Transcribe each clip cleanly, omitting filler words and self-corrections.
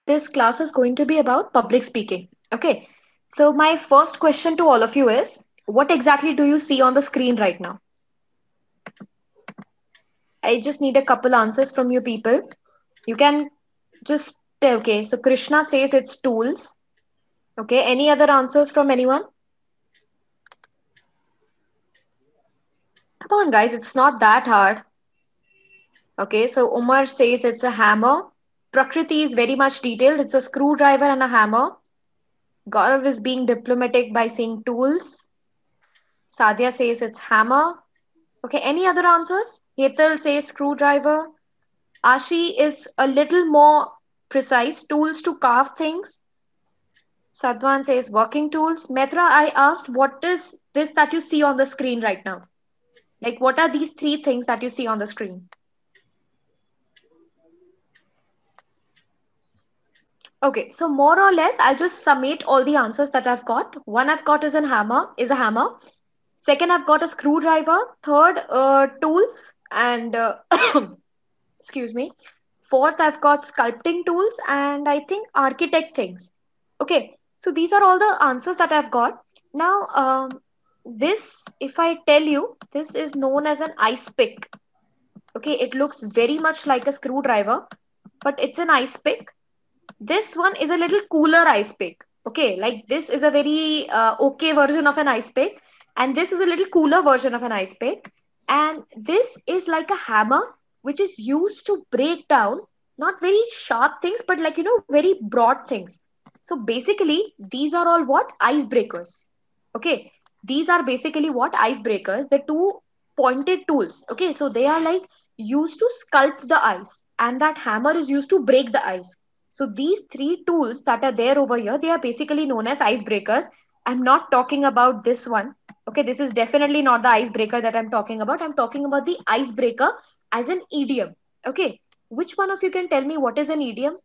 This class is going to be about public speaking. Okay. So my first question to all of you is, what exactly do you see on the screen right now? I just need a couple answers from you people. You can just tell, okay. So Krishna says it's tools. Okay. Any other answers from anyone? Come on, guys. It's not that hard. Okay. So Umar says it's a hammer. Prakriti is very much detailed. It's a screwdriver and a hammer. Gaurav is being diplomatic by saying tools. Sadia says it's hammer. Okay, any other answers? Hetal says screwdriver. Ashi is a little more precise. Tools to carve things. Sadwan says working tools. Metra, I asked what is this that you see on the screen right now? Like, what are these three things that you see on the screen? Okay, so more or less, I'll just summate all the answers that I've got. One I've got is a hammer. Second, I've got a screwdriver. Third, tools and excuse me. Fourth, I've got sculpting tools and I think architect things. Okay, so these are all the answers that I've got. Now, this, if I tell you, this is known as an ice pick. Okay, it looks very much like a screwdriver, but it's an ice pick. This one is a little cooler ice pick. Okay, like this is a very okay version of an ice pick, and this is a little cooler version of an ice pick. And this is like a hammer, which is used to break down not very sharp things, but like, very broad things. So basically, these are all what? Icebreakers. Okay, these are basically what? Icebreakers, the two pointed tools. Okay, so they are like used to sculpt the ice, and that hammer is used to break the ice. So these three tools that are there over here, they are basically known as icebreakers. I'm not talking about this one. Okay, this is definitely not the icebreaker that I'm talking about. I'm talking about the icebreaker as an idiom. Okay, which one of you can tell me what is an idiom?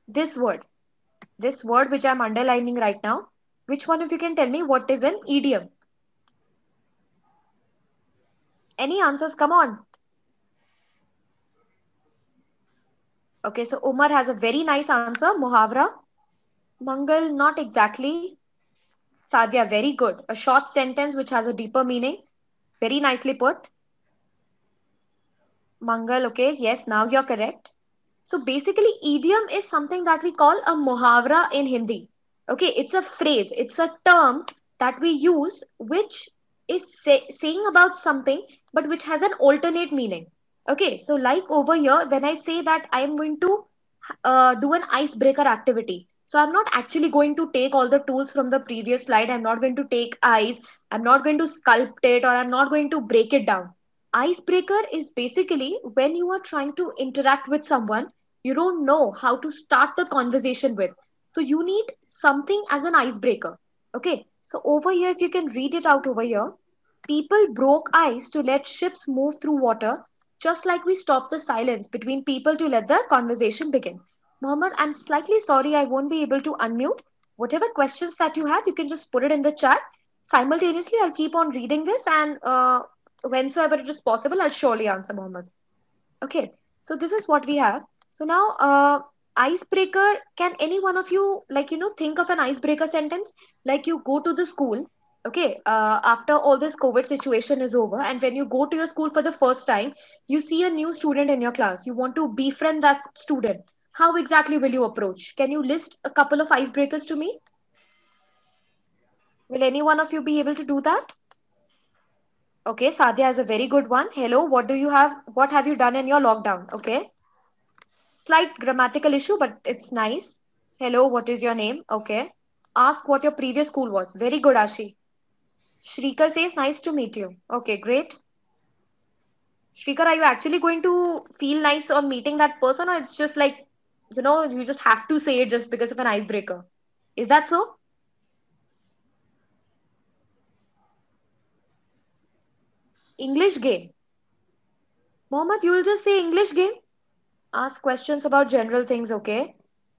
This word. This word which I'm underlining right now. Which one of you can tell me what is an idiom? Any answers? Come on. Okay, so Umar has a very nice answer. Muhavra. Mangal, not exactly. Sadia, very good. A short sentence which has a deeper meaning. Very nicely put. Mangal, okay, yes, now you're correct. So basically, idiom is something that we call a muhavra in Hindi. Okay, it's a phrase, it's a term that we use which is saying about something but which has an alternate meaning. Okay, so like over here, when I say that I am going to do an icebreaker activity. So I'm not actually going to take all the tools from the previous slide. I'm not going to take ice. I'm not going to sculpt it or I'm not going to break it down. Icebreaker is basically when you are trying to interact with someone, you don't know how to start the conversation with. So you need something as an icebreaker. Okay. So over here, if you can read it out over here, people broke ice to let ships move through water, just like we stopped the silence between people to let the conversation begin. Mohammed, I'm slightly sorry I won't be able to unmute. Whatever questions that you have, you can just put it in the chat. Simultaneously, I'll keep on reading this, and whensoever it is possible, I'll surely answer, Mohammed. Okay, so this is what we have. So now, icebreaker, can any one of you, like, think of an icebreaker sentence? Like you go to the school, okay, after all this COVID situation is over, and when you go to your school for the first time, you see a new student in your class. You want to befriend that student. How exactly will you approach? Can you list a couple of icebreakers to me? Will any one of you be able to do that? Okay, Sadhya has a very good one. Hello, what have you done in your lockdown? Okay. Slight grammatical issue, but it's nice. Hello, what is your name? Okay. Ask what your previous school was. Very good, Ashi. Shrikar says, nice to meet you. Okay, great. Shrikar, are you actually going to feel nice on meeting that person, or it's just like, you just have to say it just because of an icebreaker? Is that so? English game. Mohammed, you will just say English game? Ask questions about general things, okay?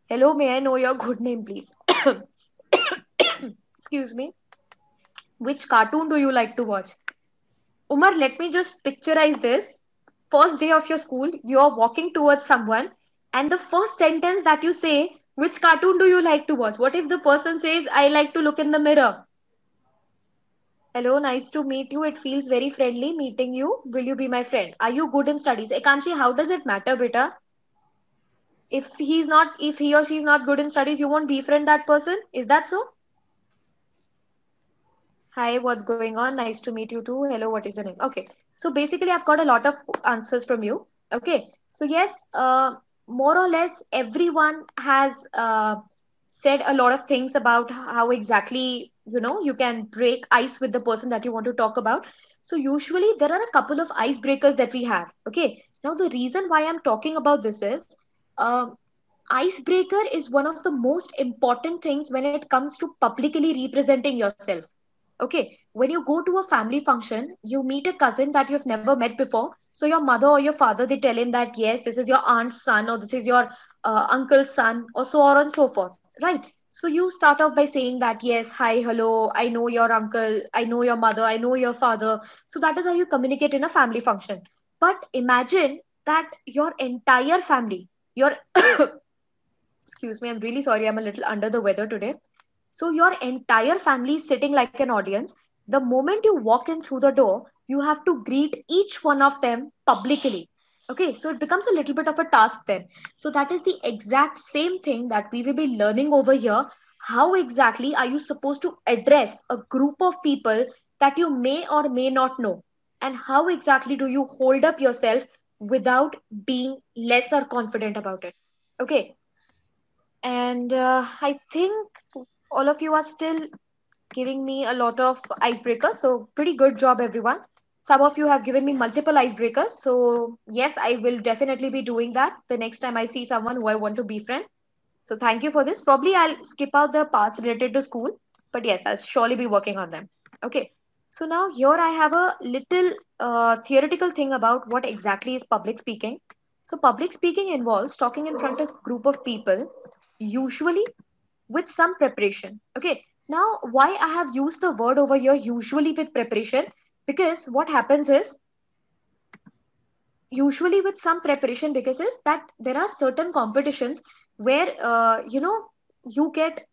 Hello, may I know your good name, please? Excuse me. Which cartoon do you like to watch? Umar, let me just picturize this. First day of your school, you are walking towards someone. And the first sentence that you say, which cartoon do you like to watch? What if the person says, I like to look in the mirror? Hello, nice to meet you. It feels very friendly meeting you. Will you be my friend? Are you good in studies? Ekanshi, how does it matter, beta? If he or she is not good in studies, you won't befriend that person? Is that so? Hi, what's going on? Nice to meet you too. Hello, what is your name? Okay. So basically, I've got a lot of answers from you. Okay. So yes, more or less everyone has said a lot of things about how exactly, you can break ice with the person that you want to talk about. So usually there are a couple of icebreakers that we have. Okay. Now the reason why I'm talking about this is, um, icebreaker is one of the most important things when it comes to publicly representing yourself. Okay, when you go to a family function, you meet a cousin that you've never met before. So your mother or your father, they tell him that yes, this is your aunt's son, or this is your uncle's son, or so on and so forth, right? So you start off by saying that yes, hi, hello, I know your uncle, I know your mother, I know your father. So that is how you communicate in a family function. But imagine that your entire family, your excuse me, I'm really sorry, I'm a little under the weather today. So your entire family is sitting like an audience. The moment you walk in through the door, you have to greet each one of them publicly. Okay, so it becomes a little bit of a task then. So that is the exact same thing that we will be learning over here. How exactly are you supposed to address a group of people that you may or may not know? And how exactly do you hold up yourself without being lesser confident about it? Okay, and I think all of you are still giving me a lot of icebreakers. So, pretty good job, everyone. Some of you have given me multiple icebreakers. So, yes, I will definitely be doing that the next time I see someone who I want to befriend. So, thank you for this. Probably I'll skip out the parts related to school, but yes, I'll surely be working on them. Okay. So, now here I have a little theoretical thing about what exactly is public speaking. So, public speaking involves talking in front of a group of people, usually with some preparation. Okay, now why I have used the word over here usually with preparation, because what happens is, usually with some preparation, because is that there are certain competitions where you get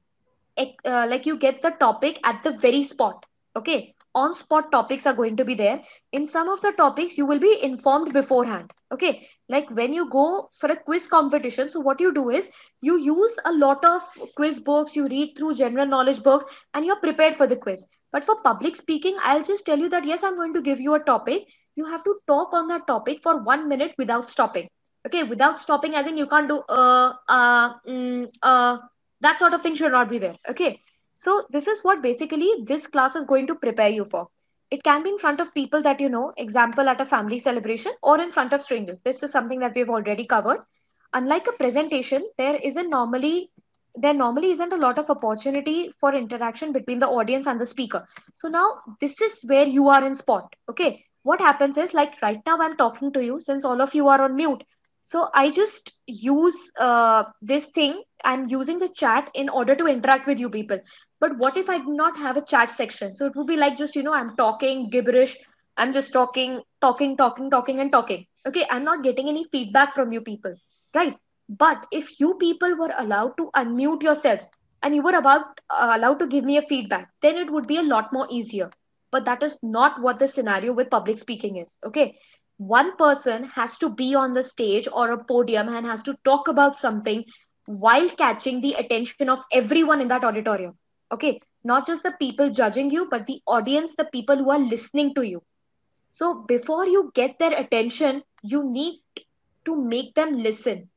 like you get the topic at the very spot. Okay, on spot topics are going to be there. In some of the topics you will be informed beforehand. Okay, like when you go for a quiz competition, so what you do is you use a lot of quiz books, you read through general knowledge books, and you're prepared for the quiz. But for public speaking, I'll just tell you that yes, I'm going to give you a topic. You have to talk on that topic for 1 minute without stopping. Okay, without stopping, as in you can't do that sort of thing should not be there. Okay, so this is what basically this class is going to prepare you for. It can be in front of people that you know, example at a family celebration, or in front of strangers. This is something that we've already covered. Unlike a presentation, there normally isn't a lot of opportunity for interaction between the audience and the speaker. So now this is where you are in spot. Okay, what happens is, like right now I'm talking to you, since all of you are on mute, so I just use this thing. I'm using the chat in order to interact with you people. But what if I do not have a chat section? So it would be like, just I'm talking gibberish. I'm just talking and talking. Okay, I'm not getting any feedback from you people, right? But if you people were allowed to unmute yourselves and you were allowed to give me a feedback, then it would be a lot more easier. But that is not what the scenario with public speaking is. Okay, one person has to be on the stage or a podium and has to talk about something while catching the attention of everyone in that auditorium. Okay, not just the people judging you, but the audience, the people who are listening to you. So before you get their attention, you need to make them listen.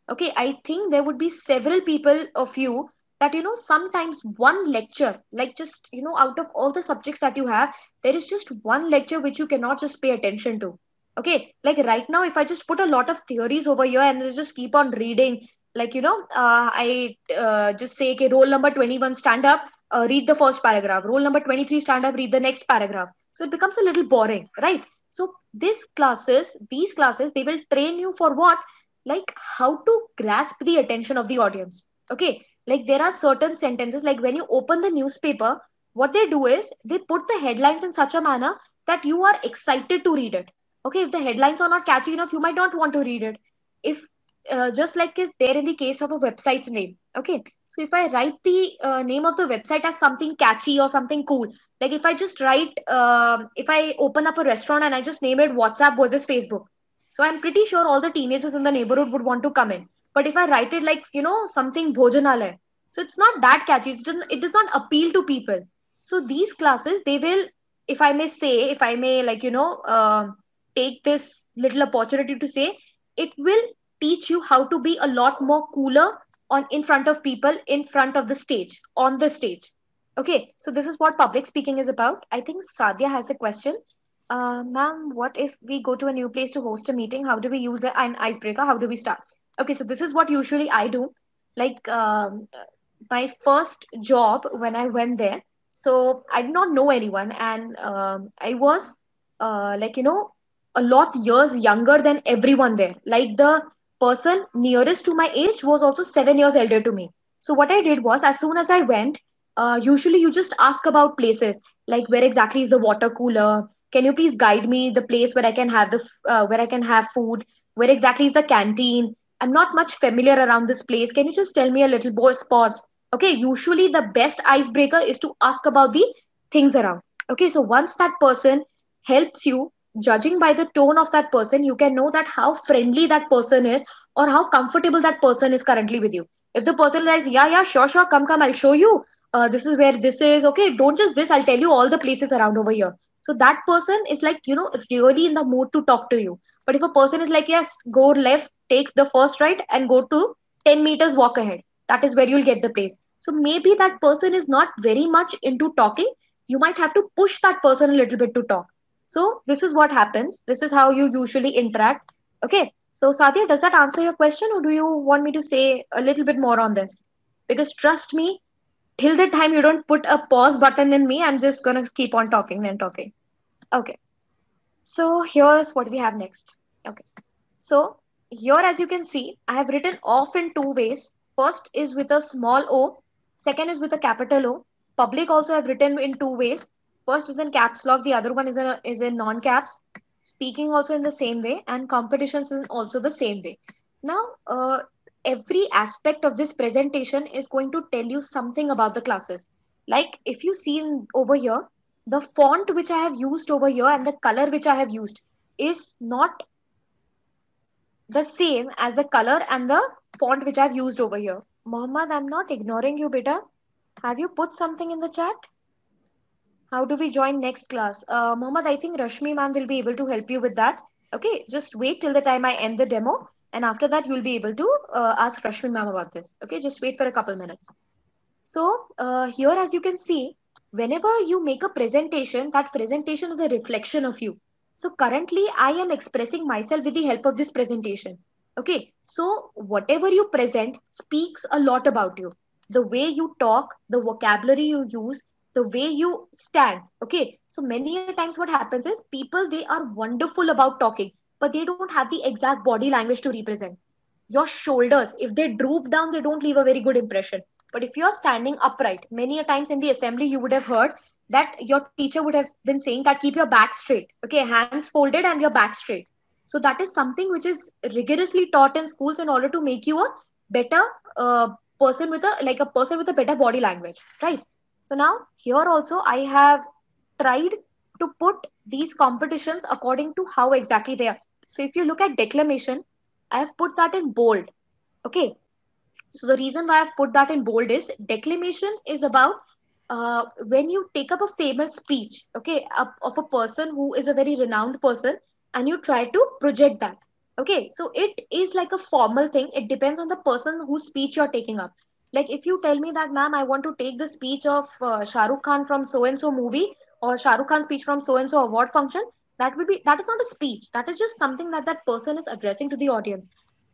Okay, I think there would be several people of you that sometimes one lecture, like just out of all the subjects that you have, there is just one lecture which you cannot just pay attention to. Okay, like right now, if I just put a lot of theories over here and just keep on reading, like I just say, okay, roll number 21 stand up, read the first paragraph, roll number 23 stand up, read the next paragraph. So it becomes a little boring, right? So these classes, they will train you for what? Like how to grasp the attention of the audience. Okay, like there are certain sentences, like when you open the newspaper, what they do is they put the headlines in such a manner that you are excited to read it. Okay, if the headlines are not catchy enough, you might not want to read it. If just like is there in the case of a website's name. Okay, so if I write the name of the website as something catchy or something cool, like if I just write, if I open up a restaurant and I just name it WhatsApp versus Facebook, so I'm pretty sure all the teenagers in the neighborhood would want to come in. But if I write it like, something Bhojanalaya, so it's not that catchy. It does not appeal to people. So these classes, they will, if I may say, if I may, like, take this little opportunity to say, it will teach you how to be a lot more cooler on in front of people, in front of the stage, on the stage. Okay, so this is what public speaking is about. I think Sadia has a question. Ma'am, what if we go to a new place to host a meeting? How do we use an icebreaker? How do we start? Okay, so this is what usually I do. Like, my first job when I went there, so I did not know anyone, and I was, like, a lot years younger than everyone there. Like, the person nearest to my age was also 7 years elder to me. So what I did was, as soon as I went, usually you just ask about places, like where exactly is the water cooler, can you please guide me the place where I can have where I can have food, where exactly is the canteen, I'm not much familiar around this place, can you just tell me a little more spots. Okay, usually the best icebreaker is to ask about the things around. Okay, so once that person helps you, judging by the tone of that person, you can know that how friendly that person is, or how comfortable that person is currently with you. If the person is like, yeah, yeah, sure, sure, come, come, I'll show you, this is where this is, okay, don't just this, I'll tell you all the places around over here. So that person is like, really in the mood to talk to you. But if a person is like, yes, go left, take the first right, and go to 10 meters, walk ahead, that is where you'll get the place. So maybe that person is not very much into talking. You might have to push that person a little bit to talk. So this is what happens. This is how you usually interact. Okay. So Sadia, does that answer your question, or do you want me to say a little bit more on this? Because trust me, till the time you don't put a pause button in me, I'm just gonna keep on talking and talking. Okay. So here's what we have next. Okay. So here, as you can see, I have written off in two ways. First is with a small o, second is with a capital O. Public also I have written in two ways. First is in caps lock, the other one is in non-caps. Speaking also in the same way, and competitions is also the same way. Now, every aspect of this presentation is going to tell you something about the classes. Like if you see over here, the font which I have used over here and the color which I have used is not the same as the color and the font which I've used over here. Mohammed, I'm not ignoring you, beta. Have you put something in the chat? How do we join next class? Mohammed, I think Rashmi ma'am will be able to help you with that. Okay, just wait till the time I end the demo, and after that you'll be able to ask Rashmi ma'am about this. Okay, just wait for a couple minutes. So here, as you can see, whenever you make a presentation, that presentation is a reflection of you. So currently, I am expressing myself with the help of this presentation. Okay, so whatever you present speaks a lot about you. The way you talk, the vocabulary you use, the way you stand. Okay, so many a times what happens is people, they are wonderful about talking, but they don't have the exact body language to represent. Your shoulders, if they droop down, they don't leave a very good impression. But if you're standing upright, many a times in the assembly you would have heard that your teacher would have been saying that keep your back straight, okay, hands folded and your back straight. So that is something which is rigorously taught in schools in order to make you a better person with a person with a better body language, right? So now here also I have tried to put these competitions according to how exactly they are. So if you look at declamation, I have put that in bold. Okay. So the reason why I've put that in bold is declamation is about when you take up a famous speech, okay, of a person who is a very renowned person, and you try to project that. Okay, so it is like a formal thing. It depends on the person whose speech you're taking up. Like if you tell me that, ma'am, I want to take the speech of Shah Rukh Khan from so and so movie, or Shah Rukh Khan speech from so and so award function, that is not a speech. That is just something that that person is addressing to the audience.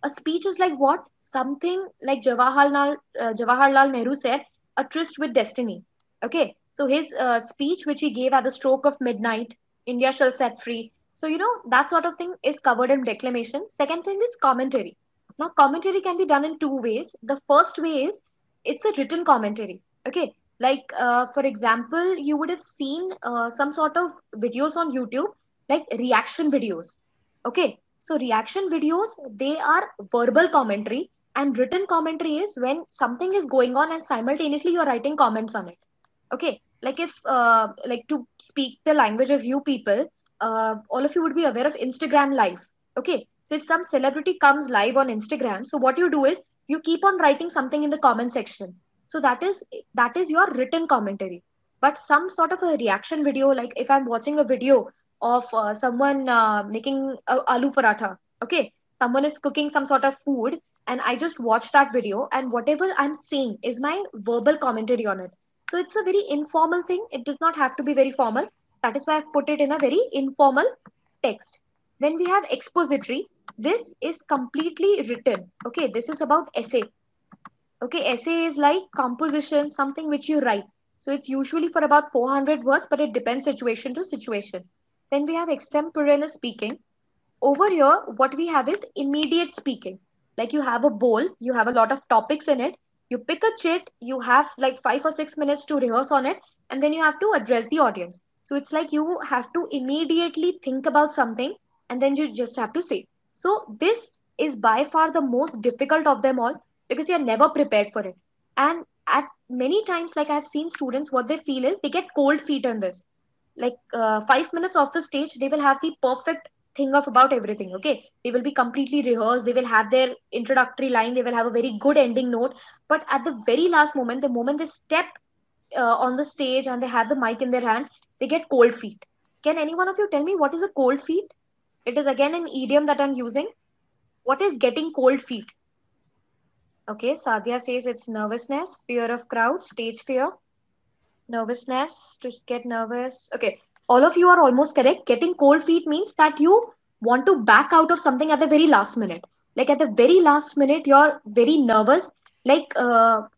A speech is like what? Something like Jawaharlal Nehru said, a tryst with destiny. Okay, so his speech, which he gave at the stroke of midnight, India shall set free. So, that sort of thing is covered in declamation. Second thing is commentary. Now, commentary can be done in two ways. The first way is it's a written commentary. Okay, like for example, you would have seen some sort of videos on YouTube, like reaction videos. Okay, So reaction videos, they are verbal commentary, and written commentary is when something is going on and simultaneously you're writing comments on it. Okay, like if like to speak the language of you people, all of you would be aware of Instagram live. Okay, so if some celebrity comes live on Instagram, so what you do is you keep on writing something in the comment section. So that is your written commentary. But some sort of a reaction video, like if I'm watching a video of someone making aloo paratha, okay, someone is cooking some sort of food, and I just watch that video, and whatever I'm saying is my verbal commentary on it. So it's a very informal thing. It does not have to be very formal. That is why I've put it in a very informal text. Then we have expository. This is completely written. Okay, this is about essay. Okay, essay is like composition, something which you write. So it's usually for about 400 words, but it depends situation to situation. Then we have extemporaneous speaking. Over here, what we have is immediate speaking. Like you have a bowl, you have a lot of topics in it, you pick a chit, you have like 5 or 6 minutes to rehearse on it, and then you have to address the audience. So it's like you have to immediately think about something, and then you just have to say. So this is by far the most difficult of them all, because you're never prepared for it. And at many times, like I've seen students, what they feel is they get cold feet on this. Like 5 minutes off the stage, they will have the perfect thing of about everything. Okay, they will be completely rehearsed, they will have their introductory line, they will have a very good ending note, but at the very last moment, the moment they step on the stage and they have the mic in their hand, they get cold feet. Can any one of you tell me what is a cold feet? It is again an idiom that I'm using. What is getting cold feet? Okay, Sadia says it's nervousness, fear of crowd, stage fear. Nervousness, to get nervous. Okay, all of you are almost correct. Getting cold feet means that you want to back out of something at the very last minute. Like at the very last minute, you're very nervous. Like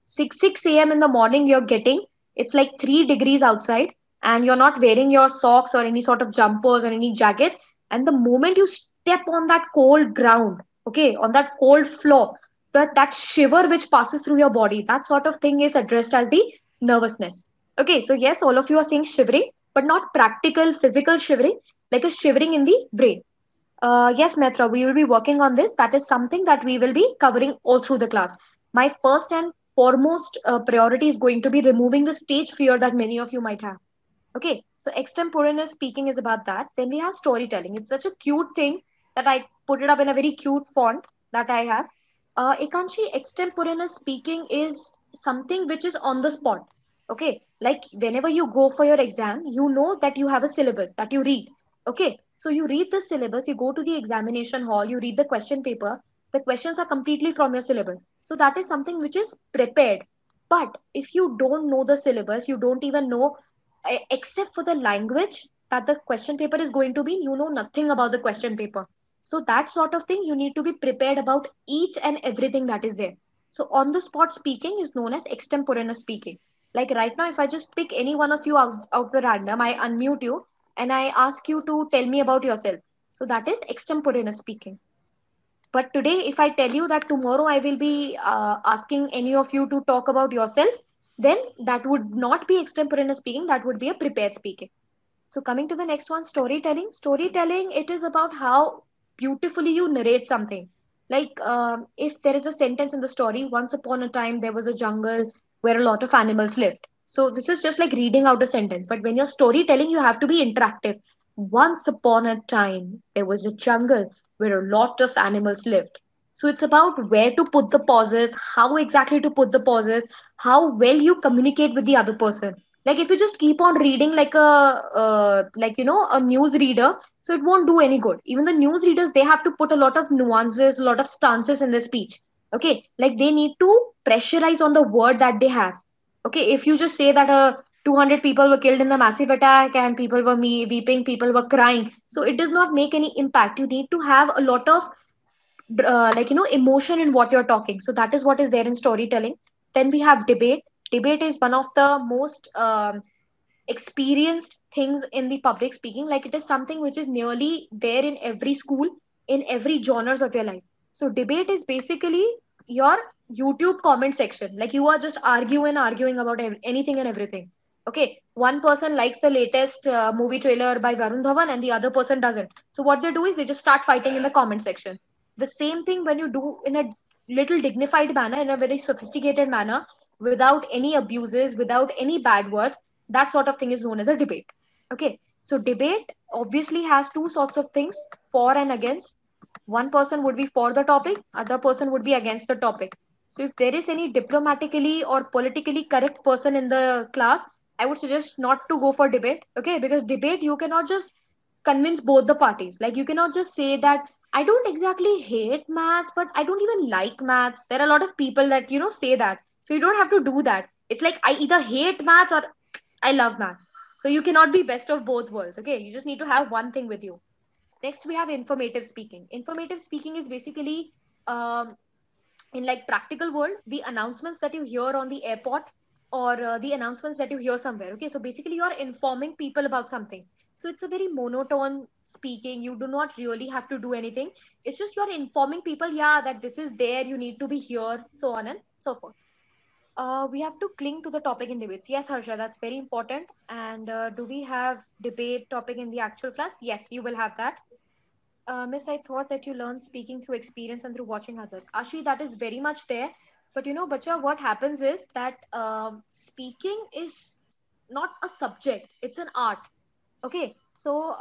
6 a.m. in the morning, you're getting, it's like 3 degrees outside, and you're not wearing your socks or any sort of jumpers or any jackets. And the moment you step on that cold ground, okay, on that cold floor, that shiver which passes through your body, that sort of thing is addressed as the nervousness. Okay, so yes, all of you are saying shivering, but not practical physical shivering, like a shivering in the brain. Yes, Metra, we will be working on this. That is something that we will be covering all through the class. My first and foremost priority is going to be removing the stage fear that many of you might have. Okay, so extemporaneous speaking is about that. Then we have storytelling. It's such a cute thing that I put it up in a very cute font that I have. Ekanshi, extemporaneous speaking is something which is on the spot. Okay, like whenever you go for your exam, you know that you have a syllabus that you read. Okay, so you read the syllabus, you go to the examination hall, you read the question paper. The questions are completely from your syllabus. So that is something which is prepared. But if you don't know the syllabus, you don't even know except for the language that the question paper is going to be, you know nothing about the question paper. So that sort of thing, you need to be prepared about each and everything that is there. So on the spot speaking is known as extemporaneous speaking. Like right now, if I just pick any one of you out of the random, I unmute you and I ask you to tell me about yourself. So that is extemporaneous speaking. But today, if I tell you that tomorrow I will be asking any of you to talk about yourself, then that would not be extemporaneous speaking, that would be a prepared speaking. So coming to the next one, storytelling. Storytelling, it is about how beautifully you narrate something. Like if there is a sentence in the story, once upon a time there was a jungle where a lot of animals lived. So this is just like reading out a sentence. But when you're storytelling, you have to be interactive. Once upon a time there was a jungle where a lot of animals lived. So it's about where to put the pauses, how exactly to put the pauses, how well you communicate with the other person. Like if you just keep on reading like a news reader, so it won't do any good. Even the news readers, they have to put a lot of nuances, a lot of stances in their speech. Okay, like they need to pressurize on the word that they have. Okay, if you just say that 200 people were killed in the massive attack and people were weeping, people were crying, so it does not make any impact. You need to have a lot of emotion in what you're talking. So that is what is there in storytelling. Then we have debate. Debate is one of the most experienced things in the public speaking. Like it is something which is nearly there in every school, in every genres of your life. So debate is basically your YouTube comment section. Like you are just arguing about anything and everything. Okay, one person likes the latest movie trailer by Varun Dhawan and the other person doesn't. So what they do is they just start fighting in the comment section. The same thing when you do in a little dignified manner, in a very sophisticated manner, without any abuses, without any bad words, that sort of thing is known as a debate. Okay, so debate obviously has two sorts of things, for and against. One person would be for the topic, other person would be against the topic. So if there is any diplomatically or politically correct person in the class, I would suggest not to go for debate. Okay, because debate you cannot just convince both the parties. Like you cannot just say that I don't exactly hate maths, but I don't even like maths. There are a lot of people that say that. So you don't have to do that. It's like I either hate maths or I love maths. So you cannot be best of both worlds. Okay, you just need to have one thing with you. Next, we have informative speaking. Informative speaking is basically um, in like practical world, the announcements that you hear on the airport or the announcements that you hear somewhere. Okay, so basically you're informing people about something. So it's a very monotone speaking. You do not really have to do anything. It's just you're informing people, yeah, that this is there. You need to be here, so on and so forth. We have to cling to the topic in debates. Yes, Harsha, that's very important. And do we have debate topic in the actual class? Yes, you will have that. Miss, I thought that you learn speaking through experience and through watching others. Ashi, that is very much there. But Bacha, what happens is that speaking is not a subject, it's an art. Okay, so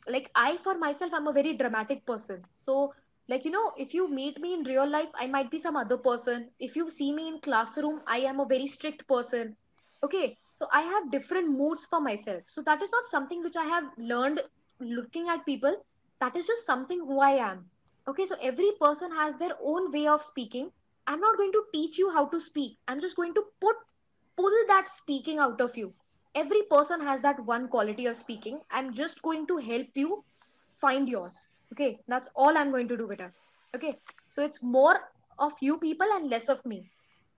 like I for myself, I'm a very dramatic person. So like if you meet me in real life, I might be some other person. If you see me in classroom, I am a very strict person. Okay, so I have different moods for myself. So that is not something which I have learned looking at people. That is just something who I am. Okay, so every person has their own way of speaking. I'm not going to teach you how to speak. I'm just going to pull that speaking out of you. Every person has that one quality of speaking. I'm just going to help you find yours. Okay, that's all I'm going to do with it. Okay, so it's more of you people and less of me.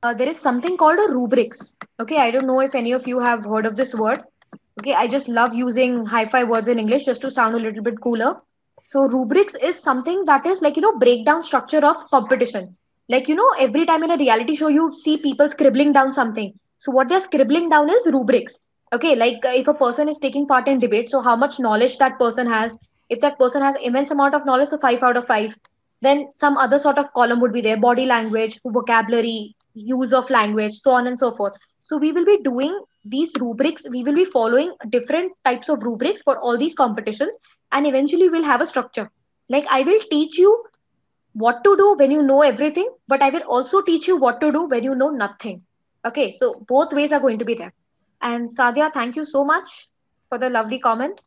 There is something called a rubrics. Okay, I don't know if any of you have heard of this word. Okay, I just love using hi-fi words in English just to sound a little bit cooler. So rubrics is something that is like breakdown structure of competition. Like every time in a reality show you see people scribbling down something. So what they're scribbling down is rubrics. Okay, like if a person is taking part in debate, so how much knowledge that person has. If that person has immense amount of knowledge, so 5 out of 5. Then some other sort of column would be there: body language, vocabulary, use of language, so on and so forth. So we will be doing these rubrics. We will be following different types of rubrics for all these competitions, and eventually we'll have a structure. Like I will teach you what to do when you know everything, but I will also teach you what to do when you know nothing. Okay, so both ways are going to be there. And Sadia, thank you so much for the lovely comment.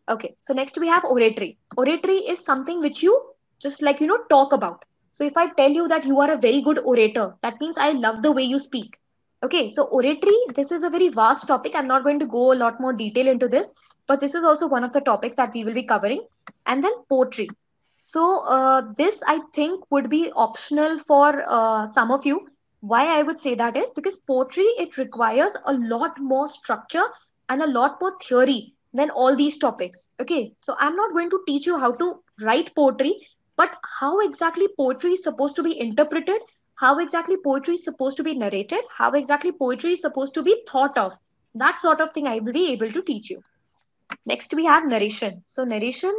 Okay, so next we have oratory. Oratory is something which you just like, talk about. So if I tell you that you are a very good orator, that means I love the way you speak. Okay, so oratory, this is a very vast topic. I'm not going to go a lot more detail into this, but this is also one of the topics that we will be covering. And then poetry. So this I think would be optional for some of you. Why I would say that is because poetry, it requires a lot more structure and a lot more theory than all these topics. Okay, so I'm not going to teach you how to write poetry, but how exactly poetry is supposed to be interpreted, how exactly poetry is supposed to be narrated, how exactly poetry is supposed to be thought of. That sort of thing I will be able to teach you. Next, we have narration. So, narration,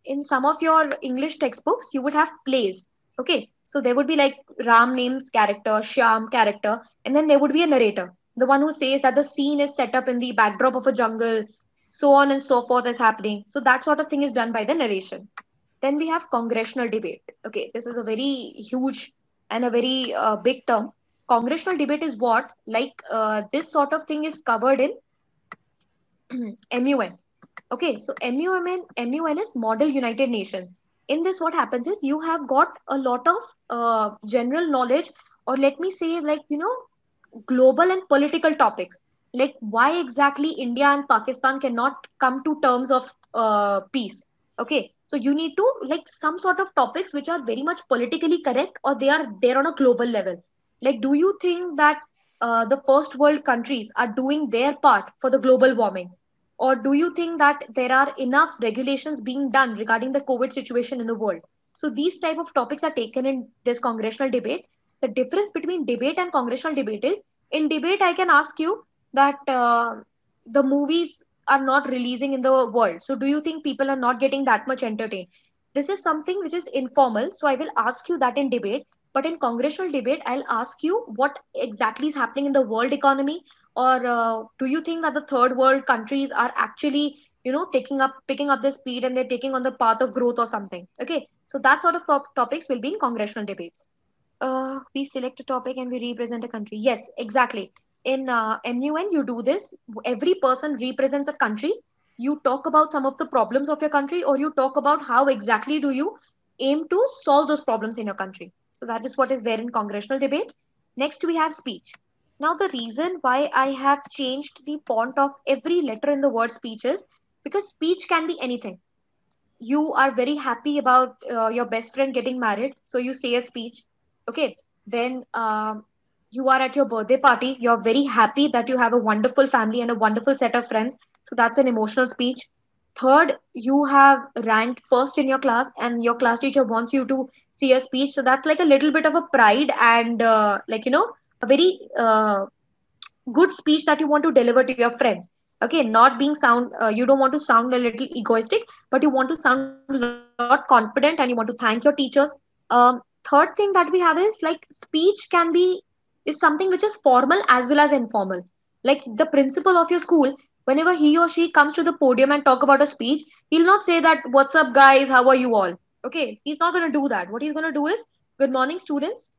in some of your English textbooks, you would have plays. Okay, so there would be like Ram name's character, Shyam character, and then there would be a narrator, the one who says that the scene is set up in the backdrop of a jungle, so on and so forth is happening. So, that sort of thing is done by the narration. Then we have congressional debate. Okay, this is a very huge and a very big term. Congressional debate is what? Like this sort of thing is covered in MUN. Okay, so MUN is Model United Nations. In this, what happens is you have got a lot of general knowledge, or let me say, like, global and political topics. Like, why exactly India and Pakistan cannot come to terms of peace. Okay, so you need to, like, some sort of topics which are very much politically correct, or they are there on a global level. Like, do you think that the first world countries are doing their part for the global warming? Or do you think that there are enough regulations being done regarding the COVID situation in the world? So these type of topics are taken in this congressional debate. The difference between debate and congressional debate is, in debate I can ask you, that the movies are not releasing in the world. So do you think people are not getting that much entertained? This is something which is informal, so I will ask you that in debate. But in congressional debate, I'll ask you what exactly is happening in the world economy, or do you think that the third world countries are actually, taking up picking up the speed and they're taking on the path of growth or something? Okay, so that sort of topics will be in congressional debates. We select a topic and we represent a country. Yes, exactly. In MUN, you do this. Every person represents a country. You talk about some of the problems of your country, or you talk about how exactly do you aim to solve those problems in your country. So that is what is there in congressional debate. Next, we have speech. Now, the reason why I have changed the font of every letter in the word speech is because speech can be anything. You are very happy about your best friend getting married, so you say a speech. Okay, then you are at your birthday party, you're very happy that you have a wonderful family and a wonderful set of friends, so that's an emotional speech. Third, you have ranked first in your class and your class teacher wants you to see a speech, so that's like a little bit of a pride and a very good speech that you want to deliver to your friends. Okay, not being sound, you don't want to sound a little egoistic, but you want to sound a lot confident and you want to thank your teachers. Third thing that we have is like speech can be is something which is formal as well as informal. Like the principal of your school, whenever he or she comes to the podium and talk about a speech, he'll not say that what's up guys, how are you all. Okay, he's not going to do that. What he's going to do is good morning students,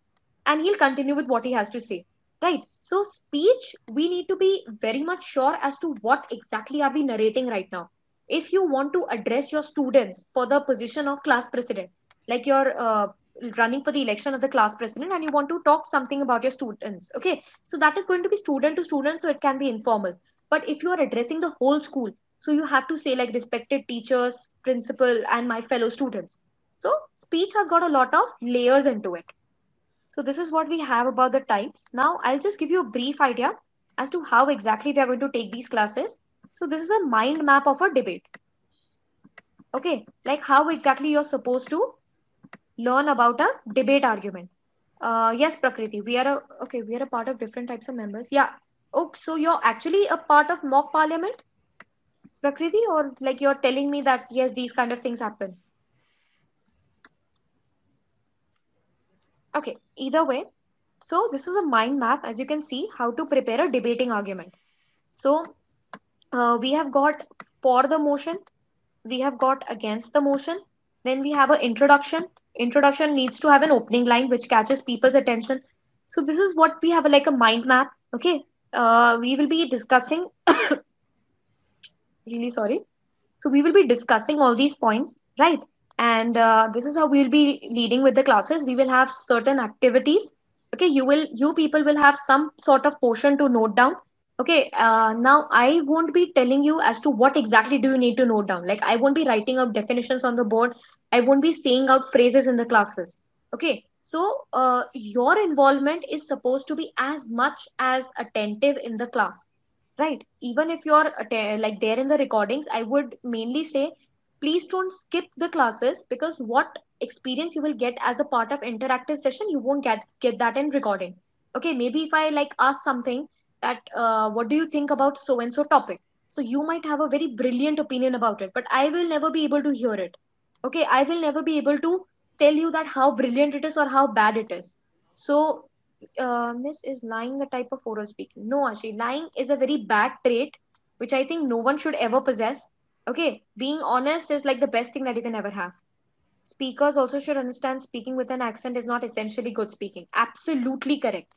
and he'll continue with what he has to say. Right, so speech, we need to be very much sure as to what exactly are we narrating right now. If you want to address your students for the position of class president, like you're running for the election of the class president and you want to talk something about your students, okay, so that is going to be student to student, so it can be informal. But if you are addressing the whole school, so you have to say like respected teachers, principal, and my fellow students. So speech has got a lot of layers into it. So this is what we have about the types. Now I'll just give you a brief idea as to how exactly we are going to take these classes. So this is a mind map of a debate. Okay, like how exactly you're supposed to learn about a debate argument. Yes, Prakriti, we are a part of different types of members. Yeah. Oh, so you're actually a part of mock parliament, Prakriti, or like you're telling me that yes, these kind of things happen. Okay, either way. So this is a mind map, as you can see, how to prepare a debating argument. So we have got for the motion, we have got against the motion, then we have an introduction. Introduction needs to have an opening line which catches people's attention. So this is what we have, like a mind map. Okay, we will be discussing really sorry, so we will be discussing all these points, right? And this is how we will be leading with the classes. We will have certain activities. Okay, you people will have some sort of portion to note down. Okay, now I won't be telling you as to what exactly do you need to note down. Like I won't be writing out definitions on the board. I won't be saying out phrases in the classes. Okay, so your involvement is supposed to be as much as attentive in the class, right? Even if you're like there in the recordings, I would mainly say please don't skip the classes, because what experience you will get as a part of interactive session, you won't get that in recording. Okay, maybe if I like ask something that what do you think about so and so topic, so you might have a very brilliant opinion about it, but I will never be able to hear it. Okay, I will never be able to tell you that how brilliant it is or how bad it is. So miss, is lying a type of oral speaking? No, actually, lying is a very bad trait, which I think no one should ever possess. Okay, being honest is like the best thing that you can ever have. Speakers also should understand speaking with an accent is not essentially good speaking. Absolutely correct.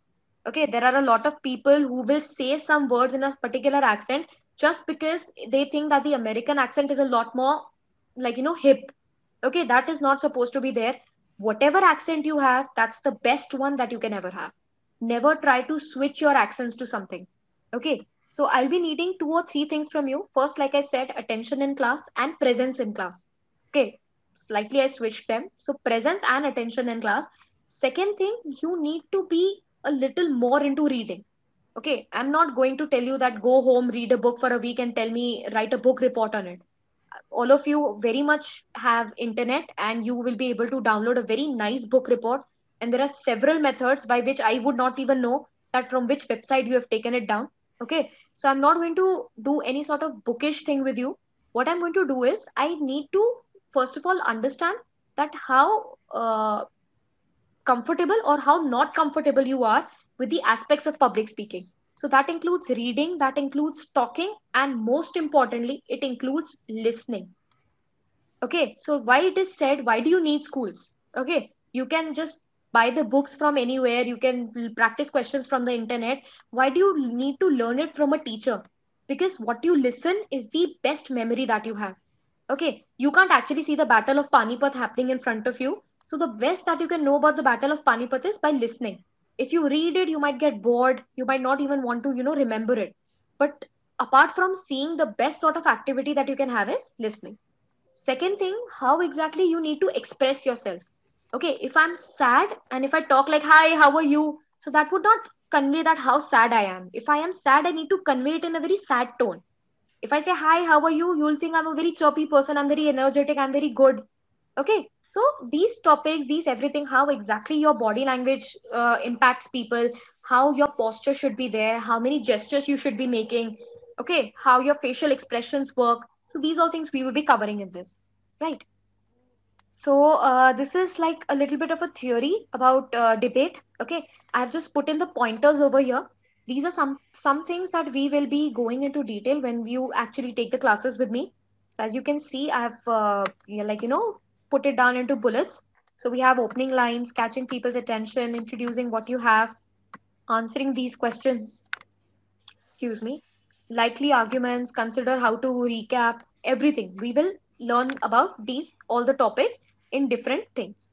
Okay, there are a lot of people who will say some words in a particular accent just because they think that the American accent is a lot more like, hip. Okay, that is not supposed to be there. Whatever accent you have, that's the best one that you can ever have. Never try to switch your accents to something. Okay, so I'll be needing two or three things from you. First, like I said, attention in class and presence in class. Okay, slightly I switched them. So presence and attention in class. Second thing, you need to be a little more into reading. Okay, I'm not going to tell you that go home, read a book for a week and tell me write a book report on it. All of you very much have internet and you will be able to download a very nice book report, and there are several methods by which I would not even know that from which website you have taken it down. Okay, So I'm not going to do any sort of bookish thing with you. What I'm going to do is I need to first of all understand that how comfortable or how not comfortable you are with the aspects of public speaking. So that includes reading, that includes talking, and most importantly, it includes listening. Okay, so why it is said, why do you need schools? Okay, you can just buy the books from anywhere, you can practice questions from the internet. Why do you need to learn it from a teacher? Because what you listen is the best memory that you have. Okay, you can't actually see the battle of Panipat happening in front of you. So the best that you can know about the battle of Panipat is by listening. If you read it, you might get bored, you might not even want to, remember it. But apart from seeing, the best sort of activity that you can have is listening. Second thing, how exactly you need to express yourself. Okay, if I'm sad and if I talk like, hi, how are you? So that would not convey that how sad I am. If I am sad, I need to convey it in a very sad tone. If I say, hi, how are you? You'll think I'm a very chirpy person, I'm very energetic, I'm very good. Okay, so these topics, these everything, how exactly your body language impacts people, how your posture should be there, how many gestures you should be making, okay, how your facial expressions work. So these are things we will be covering in this, right? So this is like a little bit of a theory about debate. Okay, I've just put in the pointers over here. These are some things that we will be going into detail when you actually take the classes with me. So as you can see, I have put it down into bullets. So we have opening lines, catching people's attention, introducing what you have, answering these questions. Excuse me. Likely arguments. Consider how to recap everything. We will learn about these all the topics in different things.